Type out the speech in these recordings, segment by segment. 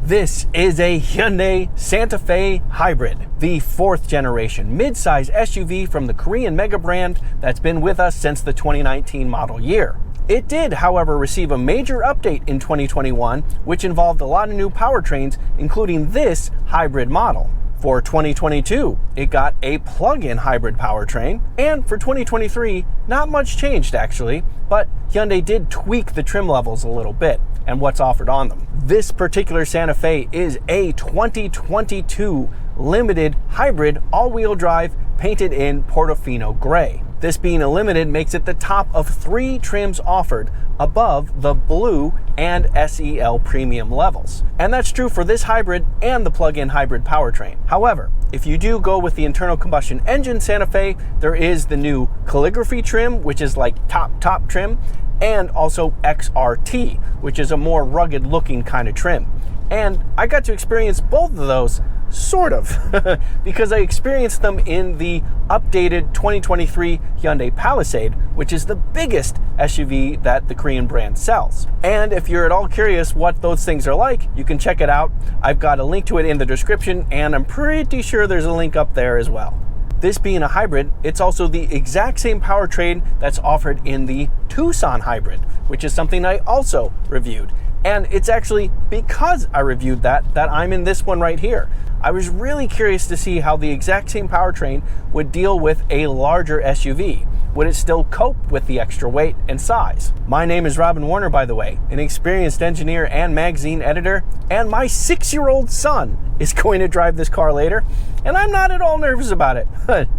This is a Hyundai Santa Fe Hybrid, the 4th generation midsize SUV from the Korean mega brand that's been with us since the 2019 model year. It did, however, receive a major update in 2021, which involved a lot of new powertrains, including this hybrid model. For 2022, it got a plug-in hybrid powertrain, and for 2023, not much changed actually, but Hyundai did tweak the trim levels a little bit and what's offered on them. This particular Santa Fe is a 2022 limited hybrid all-wheel drive painted in Portofino gray. This being a limited makes it the top of 3 trims offered above the blue and SEL premium levels. And that's true for this hybrid and the plug-in hybrid powertrain. However, if you do go with the internal combustion engine Santa Fe, there is the new calligraphy trim, which is like top trim, and also XRT, which is a more rugged looking kind of trim. And I got to experience both of those, sort of, because I experienced them in the updated 2023 Hyundai Palisade, which is the biggest SUV that the Korean brand sells. And if you're at all curious what those things are like, you can check it out. I've got a link to it in the description, and I'm pretty sure there's a link up there as well. This being a hybrid, it's also the exact same powertrain that's offered in the Tucson hybrid, which is something I also reviewed. And it's actually because I reviewed that I'm in this one right here. I was really curious to see how the exact same powertrain would deal with a larger SUV. Would it still cope with the extra weight and size? My name is Robin Warner, by the way, an experienced engineer and magazine editor, and my 6-year-old son is going to drive this car later, and I'm not at all nervous about it.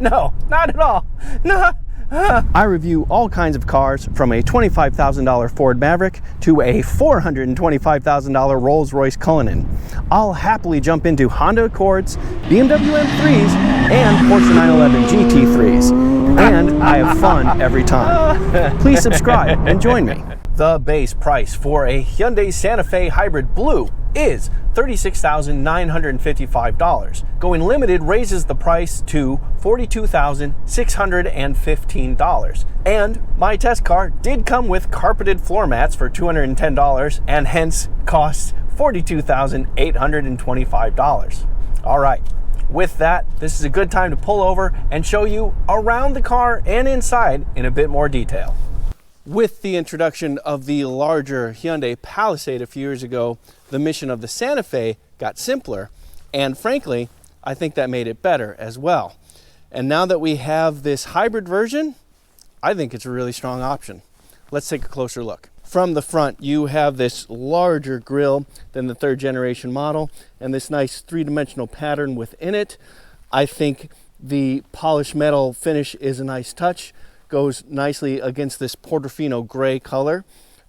No, not at all. No. I review all kinds of cars, from a $25,000 Ford Maverick to a $425,000 Rolls-Royce Cullinan. I'll happily jump into Honda Accords, BMW M3s, and Porsche 911 GT3s. And I have fun every time. Please subscribe and join me. The base price for a Hyundai Santa Fe Hybrid Blue is $36,955. Going limited raises the price to $42,615. And my test car did come with carpeted floor mats for $210 and hence costs $42,825. All right. With that, this is a good time to pull over and show you around the car and inside in a bit more detail. With the introduction of the larger Hyundai Palisade a few years ago, the mission of the Santa Fe got simpler, and frankly, I think that made it better as well. And now that we have this hybrid version, I think it's a really strong option. Let's take a closer look. From the front, you have this larger grille than the 3rd generation model, and this nice 3-dimensional pattern within it. I think the polished metal finish is a nice touch. Goes nicely against this Portofino gray color.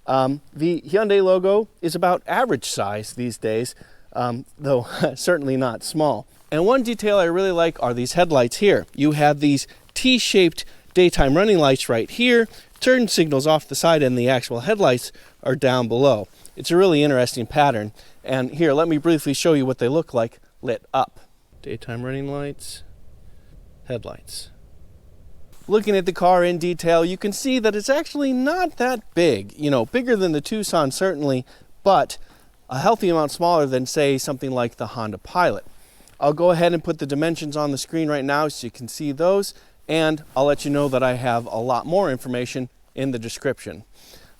The Hyundai logo is about average size these days, though certainly not small. And one detail I really like are these headlights here. You have these T-shaped daytime running lights right here, turn signals off the side, and the actual headlights are down below. It's a really interesting pattern. And here, let me briefly show you what they look like lit up. Daytime running lights, headlights. Looking at the car in detail, you can see that it's actually not that big. You know, bigger than the Tucson certainly, but a healthy amount smaller than, say, something like the Honda Pilot. I'll go ahead and put the dimensions on the screen right now so you can see those, and I'll let you know that I have a lot more information in the description.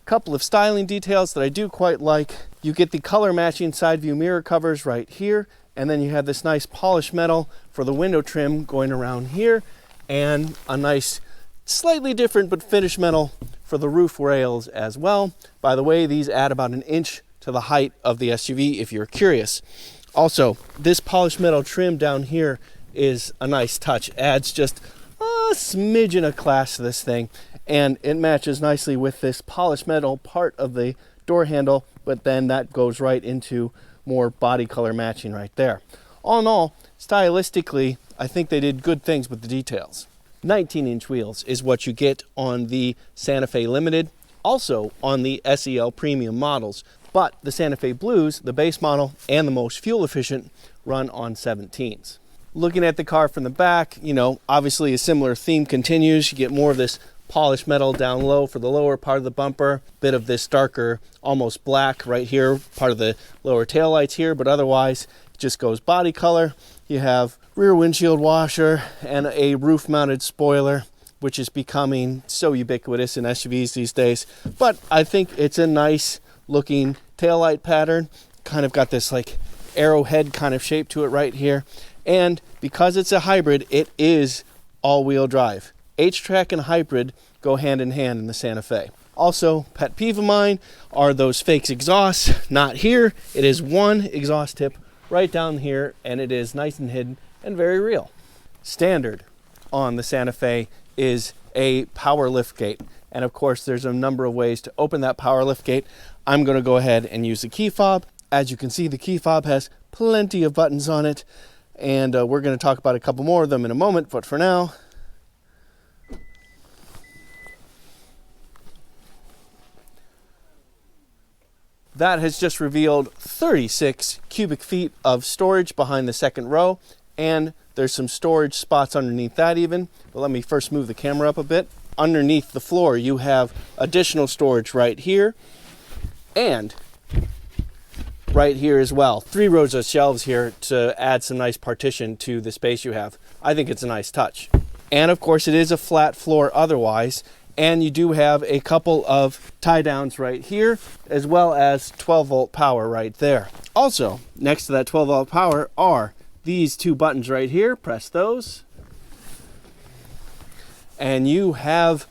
A couple of styling details that I do quite like. You get the color matching side view mirror covers right here, and then you have this nice polished metal for the window trim going around here, and a nice, slightly different but finished metal for the roof rails as well. By the way, these add about 1 inch to the height of the SUV if you're curious. Also, this polished metal trim down here is a nice touch. Adds just a smidgen of class to this thing, and it matches nicely with this polished metal part of the door handle, but then that goes right into more body color matching right there. All in all, stylistically, I think they did good things with the details. 19-inch wheels is what you get on the Santa Fe Limited, also on the SEL premium models, but the Santa Fe Blues, the base model and the most fuel efficient, run on 17s. Looking at the car from the back, you know, obviously a similar theme continues. You get more of this polished metal down low for the lower part of the bumper, bit of this darker, almost black right here, part of the lower taillights here, but otherwise it just goes body color. You have rear windshield washer and a roof mounted spoiler, which is becoming so ubiquitous in SUVs these days. But I think it's a nice looking taillight pattern. Kind of got this like arrowhead kind of shape to it right here. And because it's a hybrid, it is all-wheel drive. H-Track and hybrid go hand in hand in the Santa Fe. Also, pet peeve of mine are those fake exhausts. Not here. It is one exhaust tip right down here, and it is nice and hidden and very real. Standard on the Santa Fe is a power lift gate. And of course, there's a number of ways to open that power lift gate. I'm going to go ahead and use the key fob. As you can see, the key fob has plenty of buttons on it. And we're going to talk about a couple more of them in a moment. But for now, that has just revealed 36 cubic feet of storage behind the second row. And there's some storage spots underneath that even. But let me first move the camera up a bit. Underneath the floor, you have additional storage right here and right here as well. 3 rows of shelves here to add some nice partition to the space you have. I think it's a nice touch. And of course, it is a flat floor otherwise. And you do have a couple of tie downs right here, as well as 12-volt power right there. Also, next to that 12-volt power are these 2 buttons right here. Press those. And you have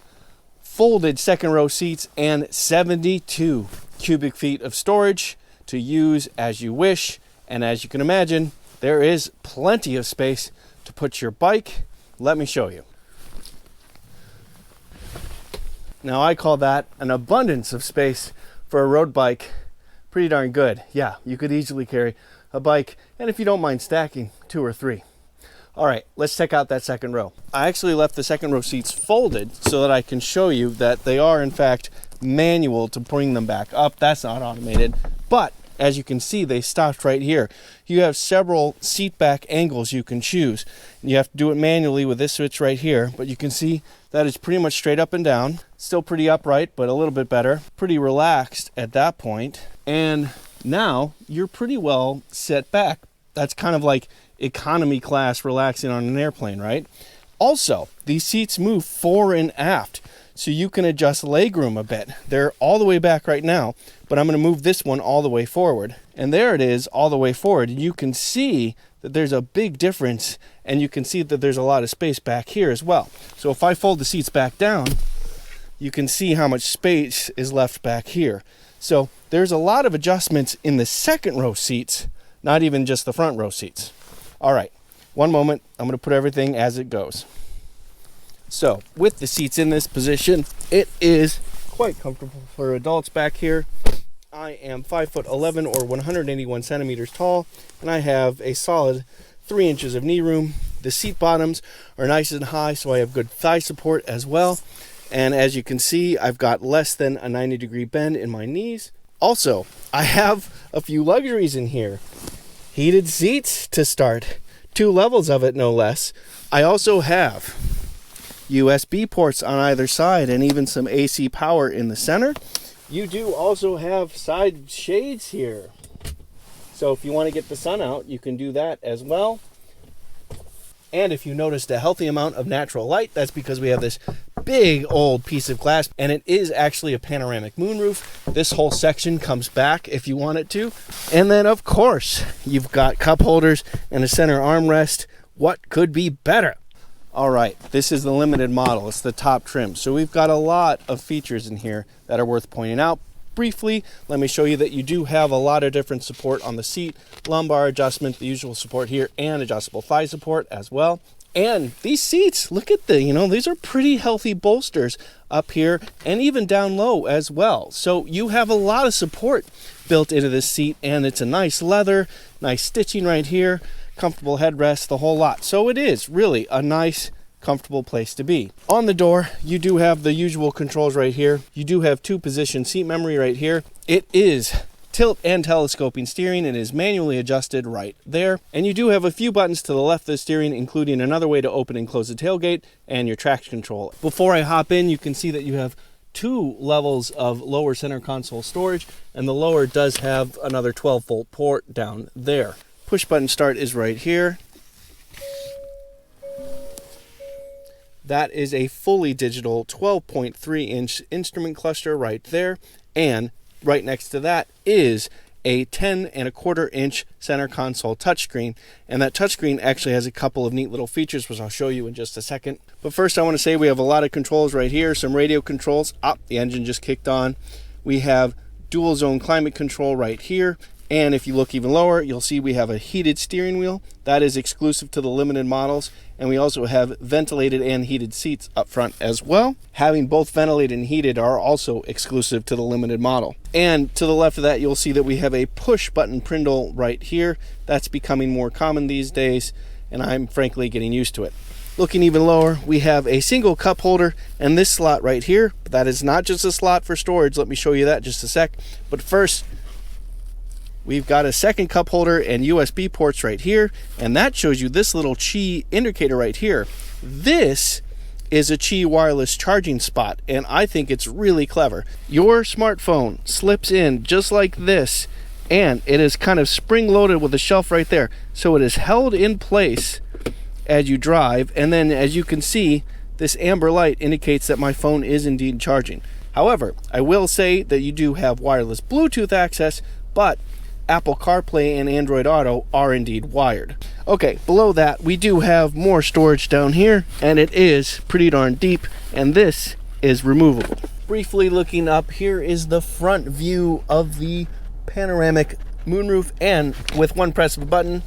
folded second row seats and 72 cubic feet of storage to use as you wish. And as you can imagine, there is plenty of space to put your bike. Let me show you. Now I call that an abundance of space for a road bike. Pretty darn good. Yeah, you could easily carry a bike, and if you don't mind stacking, 2 or 3. All right, let's check out that second row. I actually left the second row seats folded so that I can show you that they are in fact manual to bring them back up. That's not automated, but as you can see, they stopped right here. You have several seat back angles you can choose. You have to do it manually with this switch right here, but you can see that is pretty much straight up and down. Still pretty upright, but a little bit better. Pretty relaxed at that point. And now you're pretty well set back. That's kind of like economy class relaxing on an airplane, right? Also, these seats move fore and aft, so you can adjust legroom a bit. They're all the way back right now, but I'm going to move this one all the way forward. And there it is, all the way forward. You can see that there's a big difference, and you can see that there's a lot of space back here as well. So if I fold the seats back down, you can see how much space is left back here. So there's a lot of adjustments in the second row seats, not even just the front row seats. All right, one moment. I'm going to put everything as it goes. So with the seats in this position, it is quite comfortable for adults back here. I am 5'11" or 181 centimeters tall, and I have a solid 3 inches of knee room. The seat bottoms are nice and high, so I have good thigh support as well. And as you can see, I've got less than a 90-degree bend in my knees. Also, I have a few luxuries in here. Heated seats to start, 2 levels of it no less. I also have USB ports on either side and even some AC power in the center. You do also have side shades here. So if you want to get the sun out, you can do that as well. And if you noticed a healthy amount of natural light, that's because we have this big old piece of glass, and it is actually a panoramic moonroof. This whole section comes back if you want it to. And then of course, you've got cup holders and a center armrest. What could be better? All right, this is the limited model. It's the top trim. So we've got a lot of features in here that are worth pointing out. Briefly, let me show you that you do have a lot of different support on the seat, lumbar adjustment, the usual support here, and adjustable thigh support as well. And these seats, look at these are pretty healthy bolsters up here and even down low as well. So you have a lot of support built into this seat, and it's a nice leather, nice stitching right here, comfortable headrest, the whole lot. So it is really a nice, comfortable place to be. On the door, you do have the usual controls right here. You do have 2-position seat memory right here. It is tilt and telescoping steering, and is manually adjusted right there. And you do have a few buttons to the left of the steering, including another way to open and close the tailgate and your traction control. Before I hop in, you can see that you have 2 levels of lower center console storage, and the lower does have another 12-volt port down there. Push button start is right here. That is a fully digital 12.3-inch instrument cluster right there, and right next to that is a 10.25-inch center console touchscreen, and that touchscreen actually has a couple of neat little features, which I'll show you in just a second. But first I want to say we have a lot of controls right here, some radio controls. The engine just kicked on. We have dual zone climate control right here, and if you look even lower, you'll see we have a heated steering wheel. That is exclusive to the limited models, and we also have ventilated and heated seats up front as well. Having both ventilated and heated are also exclusive to the limited model. And to the left of that, you'll see that we have a push button brindle right here. That's becoming more common these days, and I'm frankly getting used to it. Looking even lower, we have a single cup holder and this slot right here. But that is not just a slot for storage. Let me show you that in just a sec. But first, we've got a second cup holder and USB ports right here, and that shows you this little Qi indicator right here. This is a Qi wireless charging spot, and I think it's really clever. Your smartphone slips in just like this, and it is kind of spring-loaded with a shelf right there. So it is held in place as you drive, and then as you can see, this amber light indicates that my phone is indeed charging. However, I will say that you do have wireless Bluetooth access, but Apple CarPlay and Android Auto are indeed wired. Okay, below that we do have more storage down here, and it is pretty darn deep, and this is removable. Briefly looking up, here is the front view of the panoramic moonroof, and with one press of a button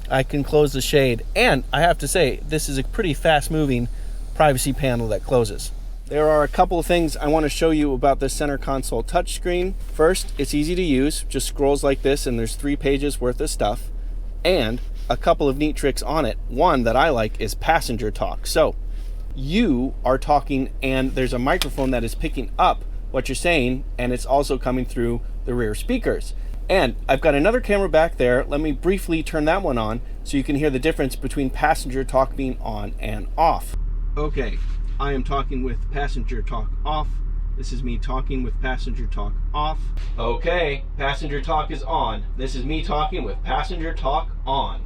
I can close the shade. And I have to say, this is a pretty fast moving privacy panel that closes. There are a couple of things I want to show you about this center console touchscreen. First, it's easy to use, just scrolls like this, and there's 3 pages worth of stuff, and a couple of neat tricks on it. One that I like is passenger talk. So you are talking, and there's a microphone that is picking up what you're saying, and it's also coming through the rear speakers. And I've got another camera back there. Let me briefly turn that one on so you can hear the difference between passenger talk being on and off. Okay, I am talking with passenger talk off. This is me talking with passenger talk off. Okay, passenger talk is on. This is me talking with passenger talk on.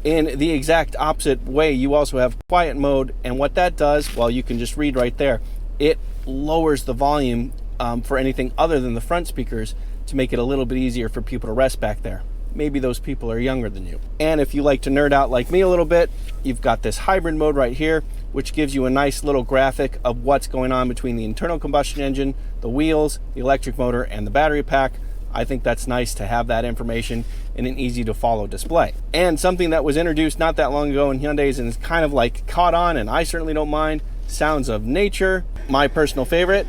In the exact opposite way, you also have quiet mode, and what that does, well, you can just read right there, it lowers the volume for anything other than the front speakers to make it a little bit easier for people to rest back there. Maybe those people are younger than you. And if you like to nerd out like me a little bit, you've got this hybrid mode right here, which gives you a nice little graphic of what's going on between the internal combustion engine, the wheels, the electric motor, and the battery pack. I think that's nice to have that information in an easy to follow display. And something that was introduced not that long ago in Hyundai's and is kind of like caught on, and I certainly don't mind, sounds of nature. My personal favorite.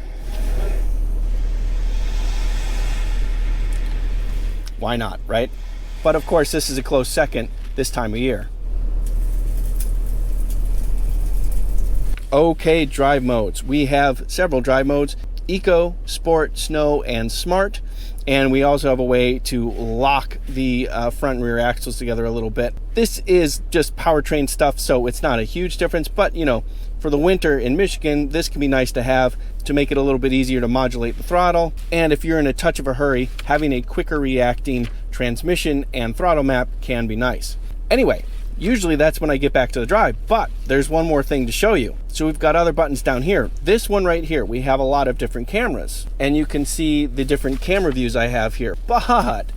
Why not, right? But of course, this is a close second this time of year. Okay, drive modes. We have several drive modes: Eco, Sport, Snow, and Smart. And we also have a way to lock the front and rear axles together a little bit. This is just powertrain stuff, so it's not a huge difference, but you know, for the winter in Michigan, this can be nice to have to make it a little bit easier to modulate the throttle. And if you're in a touch of a hurry, having a quicker reacting transmission and throttle map can be nice. Anyway, usually that's when I get back to the drive, but there's one more thing to show you. So we've got other buttons down here. This one right here, we have a lot of different cameras, and you can see the different camera views I have here. But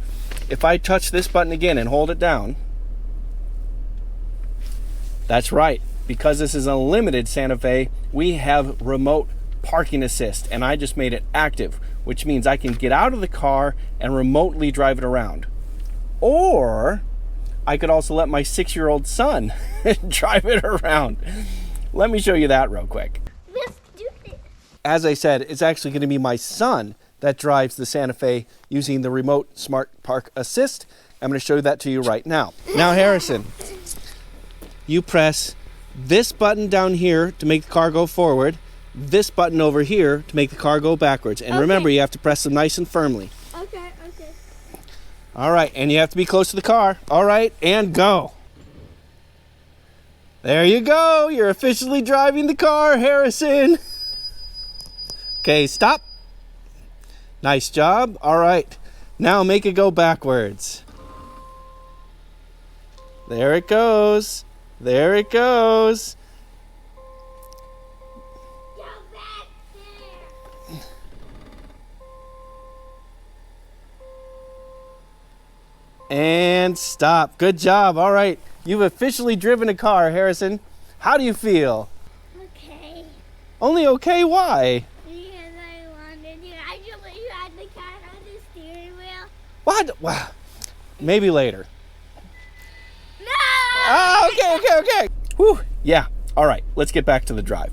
if I touch this button again and hold it down, that's right, because this is a limited Santa Fe, we have remote parking assist, and I just made it active, which means I can get out of the car and remotely drive it around. Or I could also let my 6-year-old son drive it around. Let me show you that real quick. Let's do it. As I said, it's actually going to be my son that drives the Santa Fe using the remote smart park assist. I'm going to show that to you right now. Now, Harrison, you press this button down here to make the car go forward, this button over here to make the car go backwards. And remember, you have to press them nice and firmly. Okay. All right, and you have to be close to the car. All right, and go. There you go. You're officially driving the car, Harrison. Okay, stop. Nice job. All right, now make it go backwards. There it goes. There it goes. Go back there. And stop. Good job. All right. You've officially driven a car, Harrison. How do you feel? Okay. Only okay? Why? Because I wanted to. I just wish you had the car on the steering wheel. What? Wow. Maybe later. No! Oh, okay. Whew. Yeah. All right. Let's get back to the drive.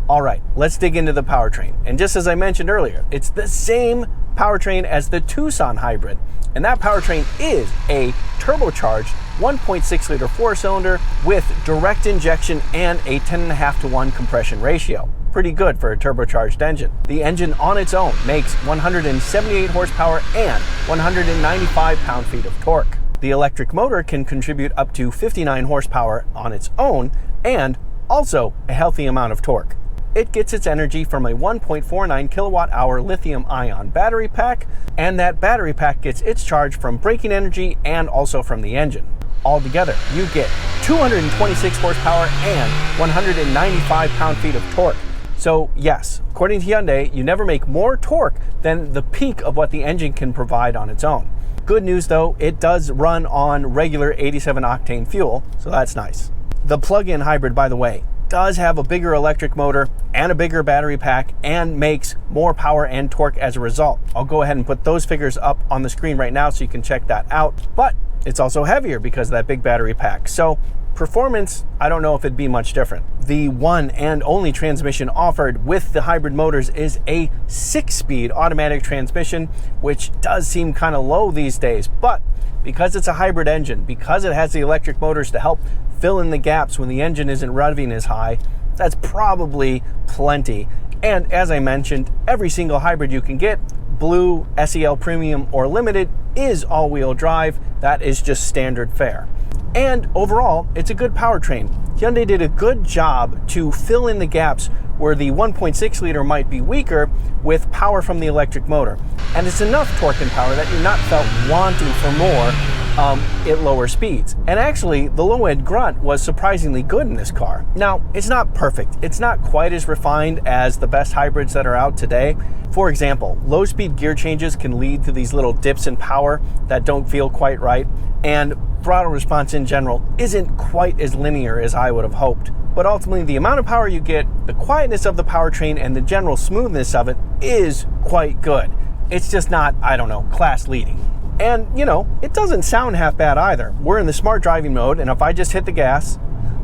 All right. Let's dig into the powertrain. And just as I mentioned earlier, it's the same powertrain as the Tucson hybrid. And that powertrain is a turbocharged 1.6 liter 4-cylinder with direct injection and a 10.5 to 1 compression ratio. Pretty good for a turbocharged engine. The engine on its own makes 178 horsepower and 195 pound-feet of torque. The electric motor can contribute up to 59 horsepower on its own and also a healthy amount of torque. It gets its energy from a 1.49 kilowatt hour lithium ion battery pack, and that battery pack gets its charge from braking energy and also from the engine. Altogether, you get 226 horsepower and 195 pound-feet of torque. So yes, according to Hyundai, you never make more torque than the peak of what the engine can provide on its own. Good news though, it does run on regular 87 octane fuel, so that's nice. The plug-in hybrid, by the way, does have a bigger electric motor and a bigger battery pack and makes more power and torque as a result. I'll go ahead and put those figures up on the screen right now so you can check that out. But it's also heavier because of that big battery pack. So performance, I don't know if it'd be much different. The one and only transmission offered with the hybrid motors is a 6-speed automatic transmission, which does seem kind of low these days. But because it's a hybrid engine, because it has the electric motors to help fill in the gaps when the engine isn't revving as high, that's probably plenty. And as I mentioned, every single hybrid you can get, Blue, SEL Premium, or Limited, is all-wheel drive. That is just standard fare. And overall, it's a good powertrain. Hyundai did a good job to fill in the gaps where the 1.6 liter might be weaker with power from the electric motor. And it's enough torque and power that you're not felt wanting for more at lower speeds. And actually, the low-end grunt was surprisingly good in this car. Now, it's not perfect. It's not quite as refined as the best hybrids that are out today. For example, low-speed gear changes can lead to these little dips in power that don't feel quite right. And throttle response in general isn't quite as linear as I would have hoped. But ultimately, the amount of power you get, the quietness of the powertrain, and the general smoothness of it is quite good. It's just not, I don't know, class leading. And, you know, it doesn't sound half bad either. We're in the smart driving mode, and if I just hit the gas,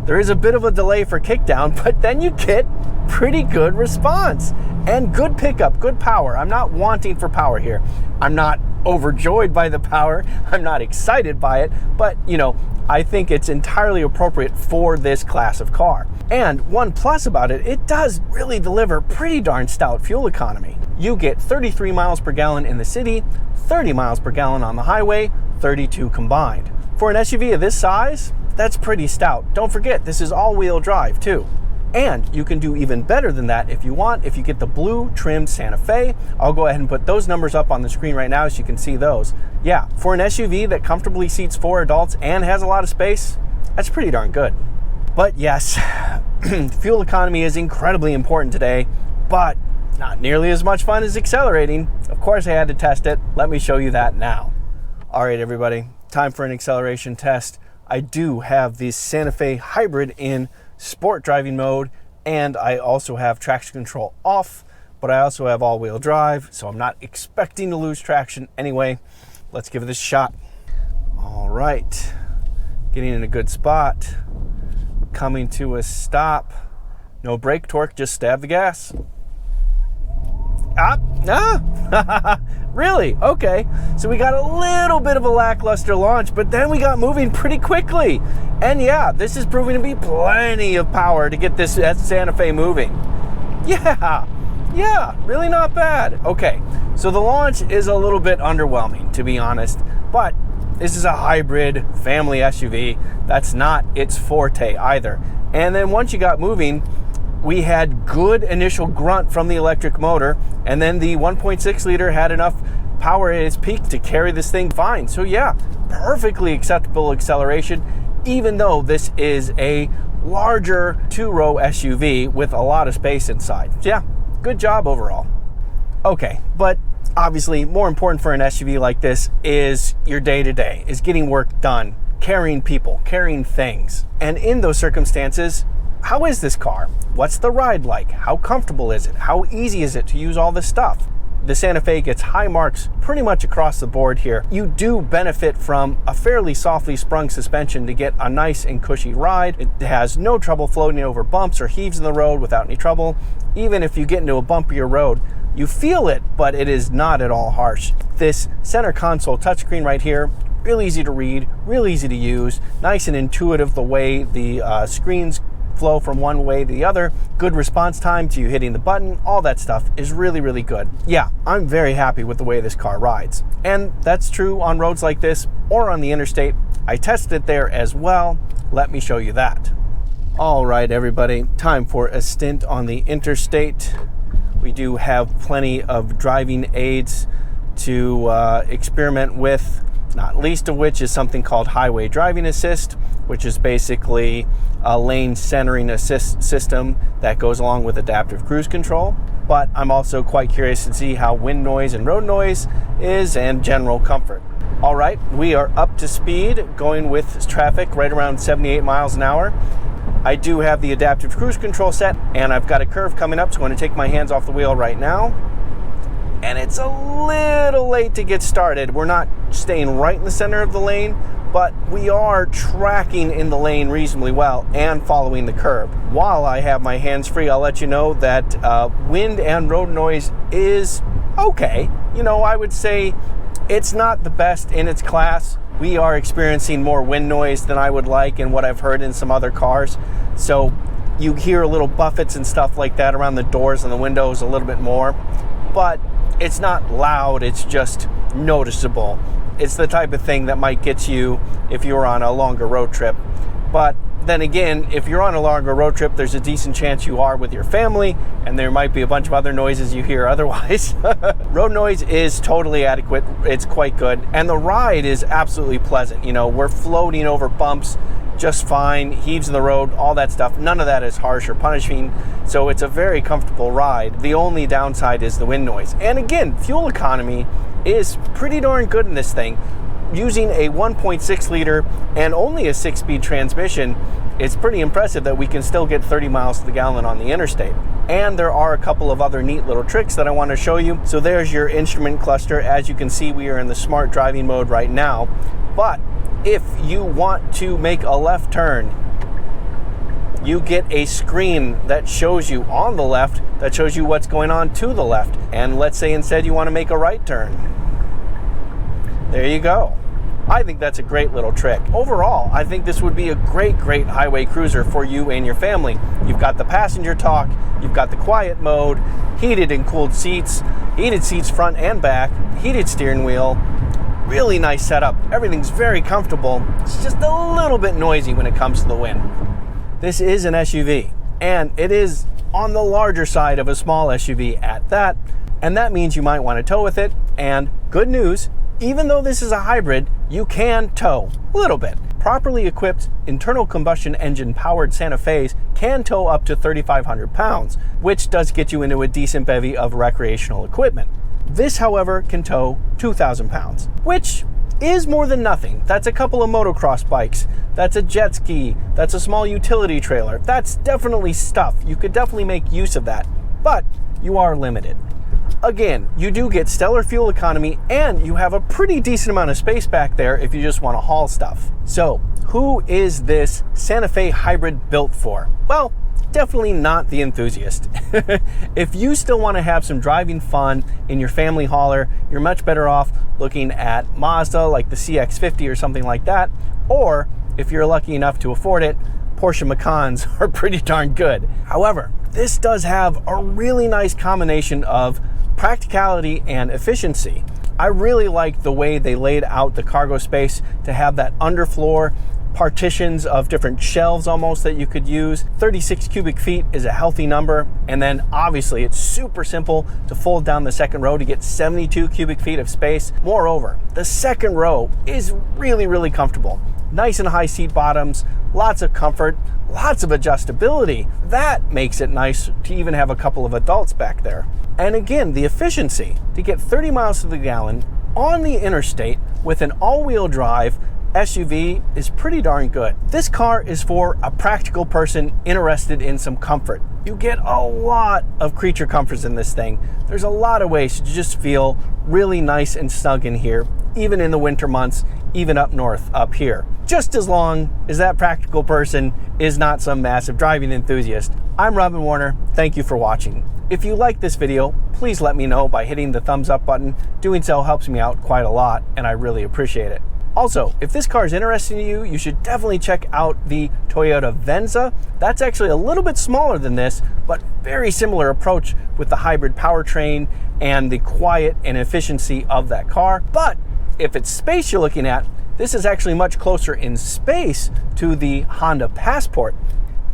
there is a bit of a delay for kickdown, but then you get pretty good response and good pickup, good power. I'm not wanting for power here. I'm not overjoyed by the power. I'm not excited by it, but, you know, I think it's entirely appropriate for this class of car. And one plus about it, it does really deliver pretty darn stout fuel economy. You get 33 miles per gallon in the city, 30 miles per gallon on the highway, 32 combined. For an SUV of this size, that's pretty stout. Don't forget, this is all-wheel drive too. And you can do even better than that if you want, if you get the blue trimmed Santa Fe. I'll go ahead and put those numbers up on the screen right now so you can see those. Yeah, for an SUV that comfortably seats 4 adults and has a lot of space, that's pretty darn good. But yes, fuel economy is incredibly important today, but not nearly as much fun as accelerating. Of course I had to test it. Let me show you that now. All right, everybody, time for an acceleration test. I do have the Santa Fe hybrid in sport driving mode, and I also have traction control off, but I also have all-wheel drive, so I'm not expecting to lose traction anyway. Let's give it a shot. All right, getting in a good spot, coming to a stop. No brake torque, just stab the gas. Really? Okay. So we got a little bit of a lackluster launch, but then we got moving pretty quickly. And yeah, this is proving to be plenty of power to get this Santa Fe moving. Yeah, really not bad. Okay, so the launch is a little bit underwhelming, to be honest, but this is a hybrid family SUV. That's not its forte either. And then once you got moving, we had good initial grunt from the electric motor, and then the 1.6 liter had enough power at its peak to carry this thing fine. So yeah, perfectly acceptable acceleration, even though this is a larger two-row SUV with a lot of space inside. Yeah, good job overall. Okay, but obviously more important for an SUV like this is your day-to-day, is getting work done, carrying people, carrying things. And in those circumstances, how is this car? What's the ride like? How comfortable is it? How easy is it to use all this stuff? The Santa Fe gets high marks pretty much across the board here. You do benefit from a fairly softly sprung suspension to get a nice and cushy ride. It has no trouble floating over bumps or heaves in the road without any trouble. Even if you get into a bumpier road, you feel it, but it is not at all harsh. This center console touchscreen right here, real easy to read, real easy to use, nice and intuitive the way the screens flow from one way to the other. Good response time to you hitting the button. All that stuff is really, really good. Yeah, I'm very happy with the way this car rides. And that's true on roads like this or on the interstate. I tested it there as well. Let me show you that. All right, everybody, time for a stint on the interstate. We do have plenty of driving aids to experiment with, not least of which is something called highway driving assist, which is basically a lane centering assist system that goes along with adaptive cruise control. But I'm also quite curious to see how wind noise and road noise is and general comfort. All right, we are up to speed, going with traffic right around 78 miles an hour. I do have the adaptive cruise control set, and I've got a curve coming up, so I'm going to take my hands off the wheel right now. And it's a little late to get started. We're not staying right in the center of the lane, but we are tracking in the lane reasonably well and following the curb. While I have my hands free, I'll let you know that wind and road noise is okay. You know, I would say it's not the best in its class. We are experiencing more wind noise than I would like and what I've heard in some other cars. So you hear little buffets and stuff like that around the doors and the windows a little bit more, but it's not loud, it's just noticeable. It's the type of thing that might get you if you're on a longer road trip. But then again, if you're on a longer road trip, there's a decent chance you are with your family, and there might be a bunch of other noises you hear otherwise. Road noise is totally adequate. It's quite good. And the ride is absolutely pleasant. You know, we're floating over bumps just fine, heaves in the road, all that stuff. None of that is harsh or punishing, so it's a very comfortable ride. The only downside is the wind noise. And again, fuel economy is pretty darn good in this thing. Using a 1.6 liter and only a 6-speed transmission, it's pretty impressive that we can still get 30 miles to the gallon on the interstate. And there are a couple of other neat little tricks that I want to show you. So there's your instrument cluster. As you can see, we are in the smart driving mode right now. But if you want to make a left turn, you get a screen that shows you on the left, that shows you what's going on to the left. And let's say instead you want to make a right turn. There you go. I think that's a great little trick. Overall, I think this would be a great highway cruiser for you and your family. You've got the passenger talk, you've got the quiet mode, heated and cooled seats, heated seats front and back, heated steering wheel. Really nice setup. Everything's very comfortable. It's just a little bit noisy when it comes to the wind. This is an SUV, and it is on the larger side of a small SUV at that, and that means you might want to tow with it. And good news, even though this is a hybrid, you can tow a little bit. Properly equipped internal combustion engine powered Santa Fe's can tow up to 3,500 pounds, which does get you into a decent bevy of recreational equipment. This, however, can tow 2,000 pounds, which is more than nothing. That's a couple of motocross bikes, that's a jet ski, that's a small utility trailer. That's definitely stuff. You could definitely make use of that, but you are limited. Again, you do get stellar fuel economy, and you have a pretty decent amount of space back there if you just want to haul stuff. So, who is this Santa Fe hybrid built for? Well, definitely not the enthusiast. If you still want to have some driving fun in your family hauler, you're much better off looking at Mazda like the CX-50 or something like that, or if you're lucky enough to afford it, Porsche Macans are pretty darn good. However, this does have a really nice combination of practicality and efficiency. I really like the way they laid out the cargo space to have that underfloor partitions of different shelves almost that you could use. 36 cubic feet is a healthy number. And then obviously it's super simple to fold down the second row to get 72 cubic feet of space. Moreover, the second row is really, really comfortable. Nice and high seat bottoms, lots of comfort, lots of adjustability. That makes it nice to even have a couple of adults back there. And again, the efficiency to get 30 miles to the gallon on the interstate with an all-wheel drive SUV is pretty darn good. This car is for a practical person interested in some comfort. You get a lot of creature comforts in this thing. There's a lot of ways to just feel really nice and snug in here, even in the winter months, even up north, up here. Just as long as that practical person is not some massive driving enthusiast. I'm Robin Warner. Thank you for watching. If you like this video, please let me know by hitting the thumbs up button. Doing so helps me out quite a lot, and I really appreciate it. Also, if this car is interesting to you, you should definitely check out the Toyota Venza. That's actually a little bit smaller than this, but very similar approach with the hybrid powertrain and the quiet and efficiency of that car. But if it's space you're looking at, this is actually much closer in space to the Honda Passport.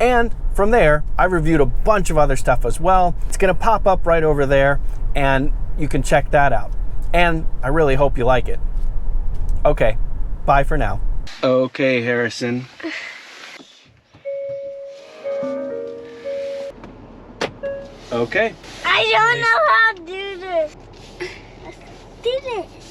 And from there, I reviewed a bunch of other stuff as well. It's gonna pop up right over there, and you can check that out. And I really hope you like it. Okay. Bye for now. Okay, Harrison. Okay. I don't know how to do this. Let's do this.